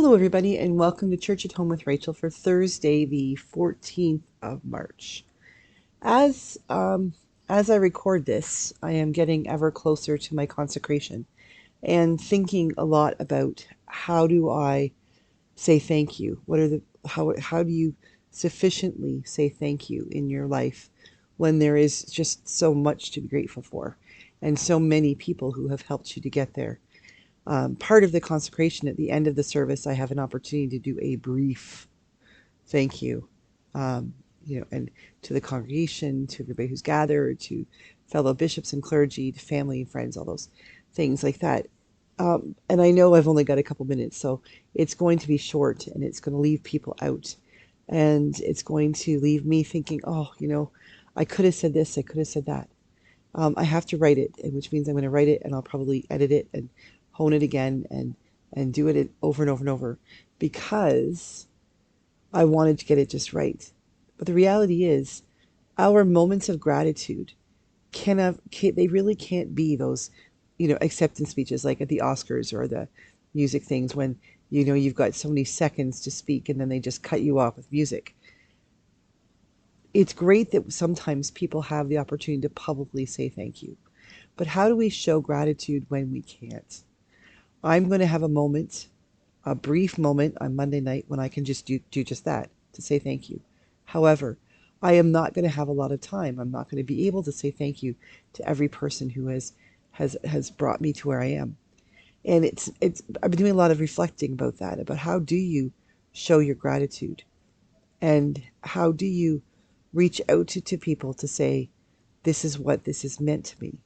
Hello, everybody, and welcome to Church at Home with Rachel for Thursday, the 14th of March. As um, as I record this, I am getting ever closer to my consecration and thinking a lot about how do I say thank you? What are the how do you sufficiently say thank you in your life when there is just so much to be grateful for and so many people who have helped you to get there? Part of the consecration at the end of the service, I have an opportunity to do a brief thank you, um, and to the congregation, to everybody who's gathered, to fellow bishops and clergy, to family and friends, all those things like that. And I know I've only got a couple minutes, so it's going to be short and it's going to leave people out. And it's going to leave me thinking, oh, I could have said this, I could have said that. I have to write it, which means I'm going to write it and I'll probably edit it and hone it again and do it over and over and over because I wanted to get it just right. But the reality is, our moments of gratitude they really can't be those, acceptance speeches like at the Oscars or the music things when you've got so many seconds to speak and then they just cut you off with music. It's great that sometimes people have the opportunity to publicly say thank you. But how do we show gratitude when we can't? I'm going to have a brief moment on Monday night when I can just do just that, to say thank you. However, I am not going to have a lot of time. I'm not going to be able to say thank you to every person who has brought me to where I am. And it's I've been doing a lot of reflecting about that, about how do you show your gratitude and how do you reach out to people to say, this is what this has meant to me.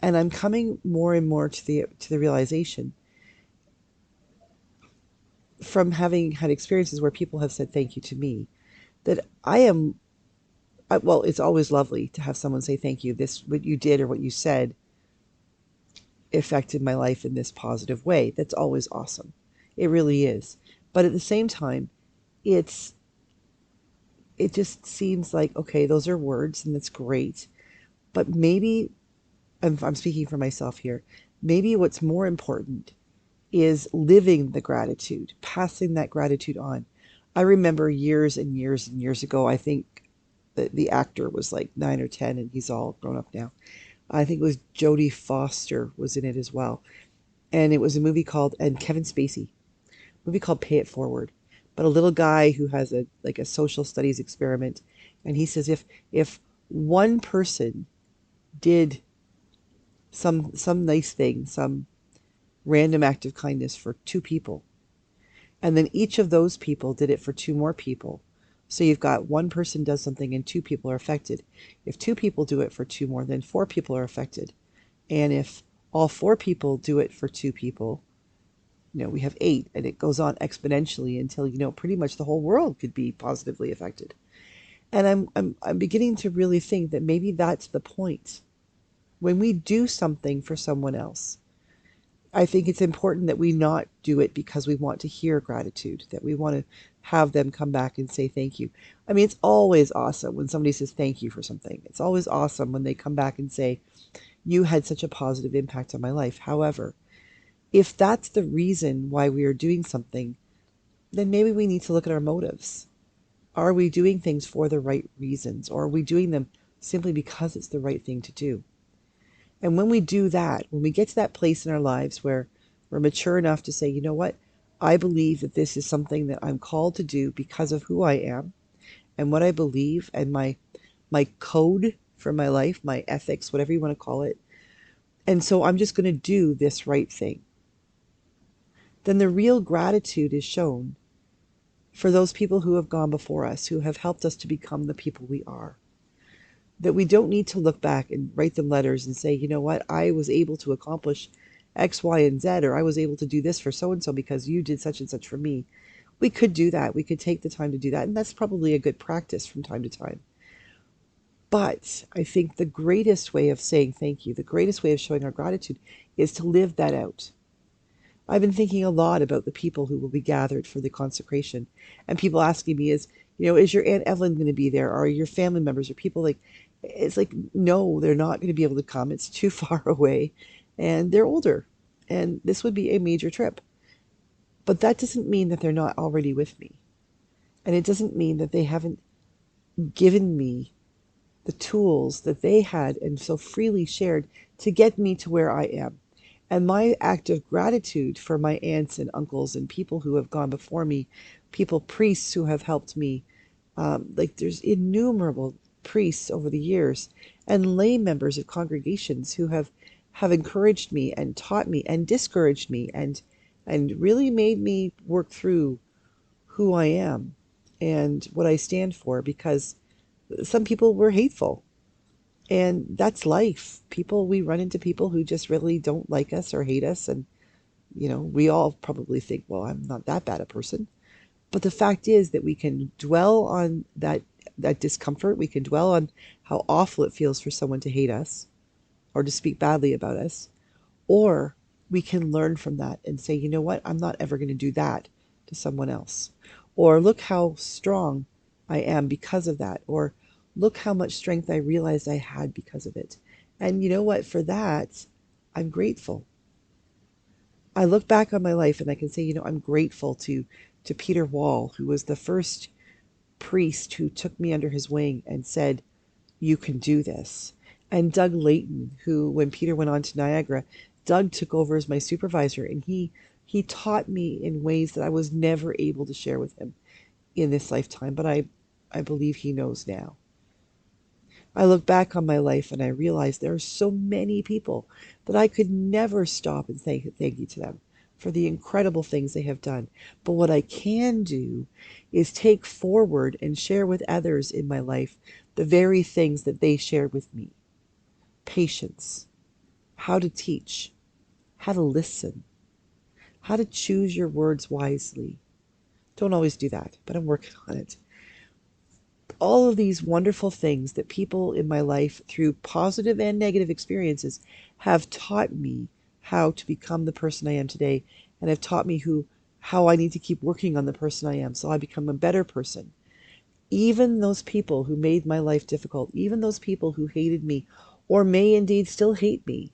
And I'm coming more and more to the realization from having had experiences where people have said thank you to me that well, it's always lovely to have someone say thank you. This, what you did or what you said affected my life in this positive way. That's always awesome. It really is. But at the same time, it's it just seems like, okay, those are words and that's great. But maybe I'm speaking for myself here. Maybe what's more important is living the gratitude, passing that gratitude on. I remember years and years and years ago, I think the actor was like 9 or 10 and he's all grown up now. I think it was Jodie Foster was in it as well. And it was a movie called, and Kevin Spacey, a movie called Pay It Forward. But a little guy who has a social studies experiment. And he says if one person did some nice thing, some random act of kindness for two people, and then each of those people did it for two more people. So you've got one person does something and two people are affected. If two people do it for two more, then four people are affected. And if all four people do it for two people, we have eight, and it goes on exponentially until, pretty much the whole world could be positively affected. And I'm beginning to really think that maybe that's the point. When we do something for someone else, I think it's important that we not do it because we want to hear gratitude, that we want to have them come back and say thank you. I mean, it's always awesome when somebody says thank you for something. It's always awesome when they come back and say, you had such a positive impact on my life. However, if that's the reason why we are doing something, then maybe we need to look at our motives. Are we doing things for the right reasons, or are we doing them simply because it's the right thing to do? And when we do that, when we get to that place in our lives where we're mature enough to say, you know what, I believe that this is something that I'm called to do because of who I am and what I believe and my code for my life, my ethics, whatever you want to call it. And so I'm just going to do this right thing. Then the real gratitude is shown for those people who have gone before us, who have helped us to become the people we are. That we don't need to look back and write them letters and say, you know what, I was able to accomplish X, Y, and Z, or I was able to do this for so and so because you did such and such for me. We could do that. We could take the time to do that. And that's probably a good practice from time to time. But I think the greatest way of saying thank you, the greatest way of showing our gratitude is to live that out. I've been thinking a lot about the people who will be gathered for the consecration. And people asking me is your Aunt Evelyn going to be there? Or your family members or people it's like, no, they're not going to be able to come. It's too far away and they're older. And this would be a major trip. But that doesn't mean that they're not already with me. And it doesn't mean that they haven't given me the tools that they had and so freely shared to get me to where I am. And my act of gratitude for my aunts and uncles and people who have gone before me, people, priests who have helped me, like there's innumerable priests over the years and lay members of congregations who have encouraged me and taught me and discouraged me and really made me work through who I am and what I stand for, because some people were hateful, and that's life. People, we run into people who just really don't like us or hate us, and we all probably think, well, I'm not that bad a person. But the fact is that we can dwell on that discomfort. We can dwell on how awful it feels for someone to hate us or to speak badly about us, or we can learn from that and say, you know what, I'm not ever going to do that to someone else. Or look how strong I am because of that. Or look how much strength I realized I had because of it. And you know what, for that, I'm grateful. I look back on my life and I can say, I'm grateful to Peter Wall, who was the first priest who took me under his wing and said, you can do this. And Doug Layton, who, when Peter went on to Niagara, Doug took over as my supervisor, and he taught me in ways that I was never able to share with him in this lifetime, but I believe he knows now. I look back on my life and I realize there are so many people that I could never stop and thank you to them for the incredible things they have done. But what I can do is take forward and share with others in my life the very things that they shared with me. Patience, how to teach, how to listen, how to choose your words wisely. Don't always do that, but I'm working on it. All of these wonderful things that people in my life, through positive and negative experiences, have taught me how to become the person I am today, and have taught me how I need to keep working on the person I am so I become a better person. Even those people who made my life difficult, even those people who hated me or may indeed still hate me,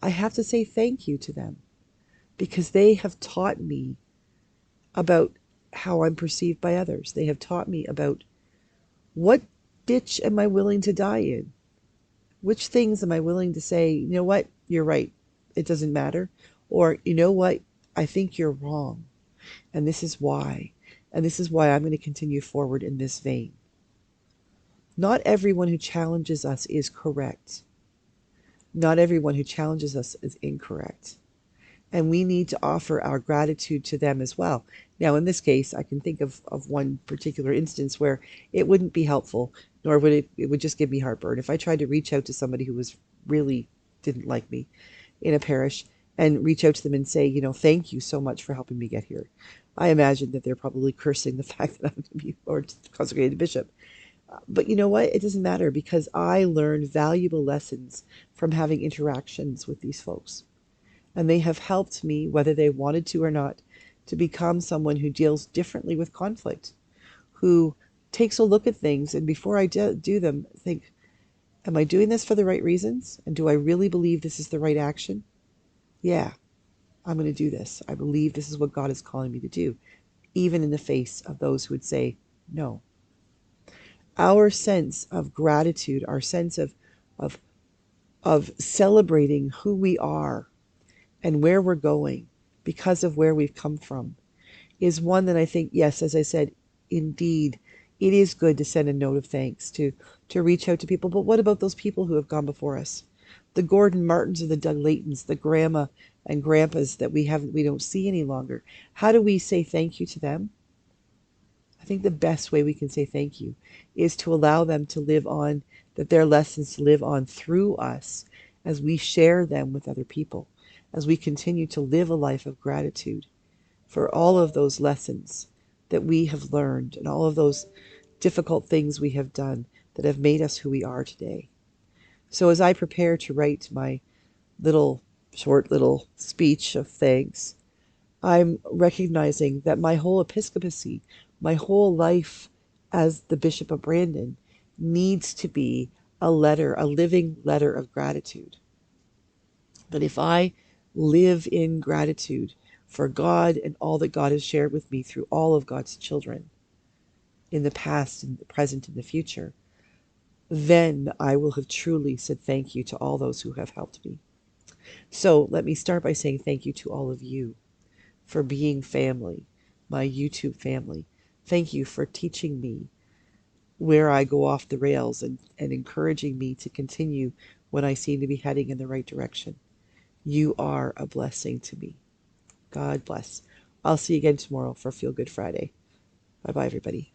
I have to say thank you to them, because they have taught me about how I'm perceived by others. They have taught me about what ditch am I willing to die in? Which things am I willing to say, you know what, you're right, it doesn't matter? Or, you know what, I think you're wrong, and this is why. And this is why I'm going to continue forward in this vein. Not everyone who challenges us is correct. Not everyone who challenges us is incorrect. And we need to offer our gratitude to them as well. Now, in this case, I can think of one particular instance where it wouldn't be helpful, nor would it would just give me heartburn. If I tried to reach out to somebody who was really didn't like me in a parish and reach out to them and say, thank you so much for helping me get here, I imagine that they're probably cursing the fact that I'm going to be or consecrated bishop. But you know what? It doesn't matter, because I learned valuable lessons from having interactions with these folks. And they have helped me, whether they wanted to or not, to become someone who deals differently with conflict, who takes a look at things, and before I do them, think, am I doing this for the right reasons? And do I really believe this is the right action? Yeah, I'm going to do this. I believe this is what God is calling me to do, even in the face of those who would say no. Our sense of gratitude, our sense of, of celebrating who we are and where we're going because of where we've come from, is one that I think, yes, as I said, indeed, it is good to send a note of thanks, to reach out to people. But what about those people who have gone before us? The Gordon Martins and the Doug Laytons, the grandma and grandpas that we don't see any longer. How do we say thank you to them? I think the best way we can say thank you is to allow them to live on, that their lessons live on through us as we share them with other people, as we continue to live a life of gratitude for all of those lessons that we have learned and all of those difficult things we have done that have made us who we are today. So as I prepare to write my short little speech of thanks, I'm recognizing that my whole episcopacy, my whole life as the Bishop of Brandon, needs to be a living letter of gratitude. But if I live in gratitude, for God and all that God has shared with me through all of God's children in the past, in the present, in the future, then I will have truly said thank you to all those who have helped me. So let me start by saying thank you to all of you for being family, my YouTube family. Thank you for teaching me where I go off the rails and encouraging me to continue when I seem to be heading in the right direction. You are a blessing to me. God bless. I'll see you again tomorrow for Feel Good Friday. Bye bye, everybody.